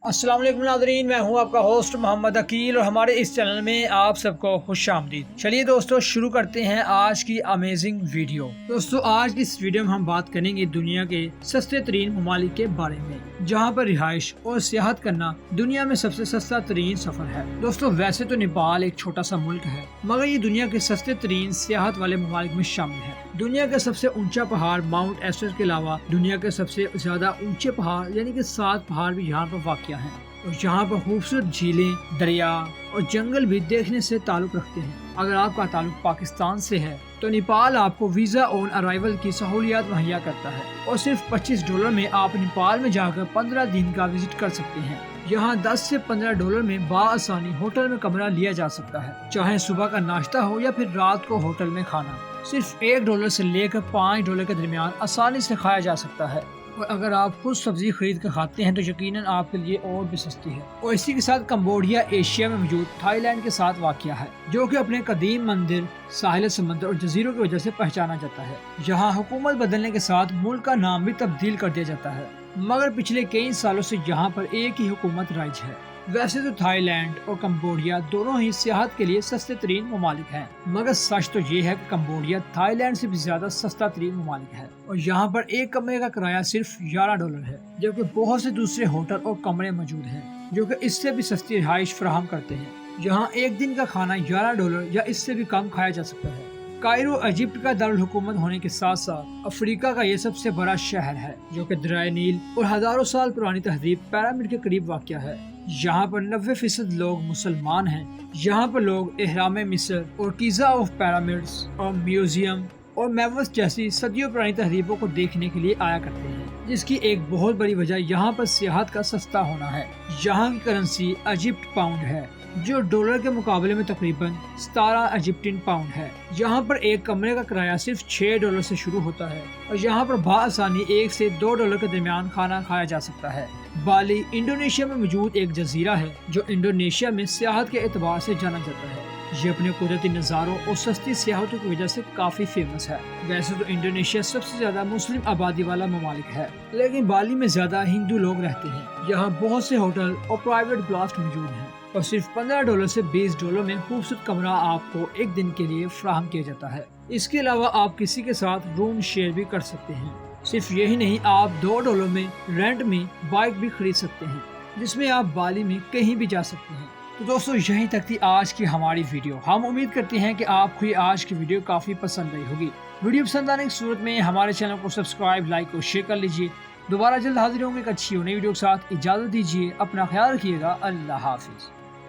السلام علیکم ناظرین، میں ہوں آپ کا ہوسٹ محمد عقیل اور ہمارے اس چینل میں آپ سب کو خوش آمدید۔ چلیے دوستو شروع کرتے ہیں آج کی امیزنگ ویڈیو۔ دوستو آج کی اس ویڈیو میں ہم بات کریں گے دنیا کے سستے ترین ممالک کے بارے میں، جہاں پر رہائش اور سیاحت کرنا دنیا میں سب سے سستا ترین سفر ہے۔ دوستو ویسے تو نیپال ایک چھوٹا سا ملک ہے، مگر یہ دنیا کے سستے ترین سیاحت والے ممالک میں شامل ہے۔ دنیا کا سب سے اونچا پہاڑ ماؤنٹ ایورسٹ کے علاوہ دنیا کے سب سے زیادہ اونچے پہاڑ یعنی کہ 7 پہاڑ بھی یہاں پر واقع ہیں، اور یہاں پر خوبصورت جھیلیں، دریا اور جنگل بھی دیکھنے سے تعلق رکھتے ہیں۔ اگر آپ کا تعلق پاکستان سے ہے تو نیپال آپ کو ویزا آن ارائیول کی سہولیات مہیا کرتا ہے، اور صرف $25 میں آپ نیپال میں جا کر 15 دن کا وزٹ کر سکتے ہیں۔ یہاں $10 سے $15 میں بآسانی ہوٹل میں کمرہ لیا جا سکتا ہے، چاہے صبح کا ناشتہ ہو یا پھر رات کو ہوٹل میں کھانا صرف $1 سے لے کر $5 کے درمیان آسانی سے کھایا جا سکتا ہے۔ اور اگر آپ خود سبزی خرید کر کھاتے ہیں تو یقیناً آپ کے لیے اور بھی سستی ہے۔ اور اسی کے ساتھ کمبوڈیا ایشیا میں موجود تھائی لینڈ کے ساتھ واقع ہے، جو کہ اپنے قدیم مندر، ساحل سمندر اور جزیروں کی وجہ سے پہچانا جاتا ہے۔ یہاں حکومت بدلنے کے ساتھ ملک کا نام بھی تبدیل کر دیا جاتا ہے، مگر پچھلے کئی سالوں سے یہاں پر ایک ہی حکومت رائج ہے۔ ویسے تو تھائی لینڈ اور کمبوڈیا دونوں ہی سیاحت کے لیے سستے ترین ممالک ہیں، مگر سچ تو یہ ہے کہ کمبوڈیا تھائی لینڈ سے بھی زیادہ سستا ترین ممالک ہے، اور یہاں پر ایک کمرے کا کرایہ صرف $11 ہے، جبکہ بہت سے دوسرے ہوٹل اور کمرے موجود ہیں جو کہ اس سے بھی سستی رہائش فراہم کرتے ہیں۔ یہاں ایک دن کا کھانا $11 یا اس سے بھی کم کھایا جا سکتا ہے۔ کائرو ایجپٹ کا دارالحکومت ہونے کے ساتھ ساتھ افریقہ کا یہ سب سے بڑا شہر ہے، جو کہ دریائے نیل اور ہزاروں سال پرانی تہذیب پیرامڈ کے قریب واقع ہے۔ یہاں پر 90% لوگ مسلمان ہیں۔ یہاں پر لوگ اہرام مصر اور گیزا آف پیرامڈز اور میوزیم اور میوس جیسی صدیوں پرانی تہذیبوں کو دیکھنے کے لیے آیا کرتے ہیں، جس کی ایک بہت بڑی وجہ یہاں پر سیاحت کا سستا ہونا ہے۔ یہاں کی کرنسی ایجپٹ پاؤنڈ ہے، جو ڈالر کے مقابلے میں تقریباً 17 ایجپٹین پاؤنڈ ہے۔ یہاں پر ایک کمرے کا کرایہ صرف $6 سے شروع ہوتا ہے، اور یہاں پر بآسانی $1 سے $2 کے درمیان کھانا کھایا جا سکتا ہے۔ بالی انڈونیشیا میں موجود ایک جزیرہ ہے جو انڈونیشیا میں سیاحت کے اعتبار سے جانا جاتا ہے۔ یہ اپنے قدرتی نظاروں اور سستی سیاحتوں کی وجہ سے کافی فیمس ہے۔ ویسے تو انڈونیشیا سب سے زیادہ مسلم آبادی والا ممالک ہے، لیکن بالی میں زیادہ ہندو لوگ رہتے ہیں۔ یہاں بہت سے ہوٹل اور پرائیویٹ بلاسٹ موجود ہیں، اور صرف $15 سے $20 میں خوبصورت کمرہ آپ کو ایک دن کے لیے فراہم کیا جاتا ہے۔ اس کے علاوہ آپ کسی کے ساتھ روم شیئر بھی کر سکتے ہیں۔ صرف یہی نہیں، آپ $2 میں رینٹ میں بائک بھی خرید سکتے ہیں، جس میں آپ بالی میں کہیں بھی جا سکتے ہیں۔ تو دوستو یہی تک تھی آج کی ہماری ویڈیو۔ ہم امید کرتے ہیں کہ آپ کو یہ آج کی ویڈیو کافی پسند آئی ہوگی۔ ویڈیو پسند آنے کی صورت میں ہمارے چینل کو سبسکرائب، لائک اور شیئر کر لیجیے۔ دوبارہ جلد حاضر ہوں گے ایک اچھی اور نئی ویڈیو کے ساتھ۔ اجازت دیجیے، اپنا خیال رکھیے گا۔ اللہ حافظ۔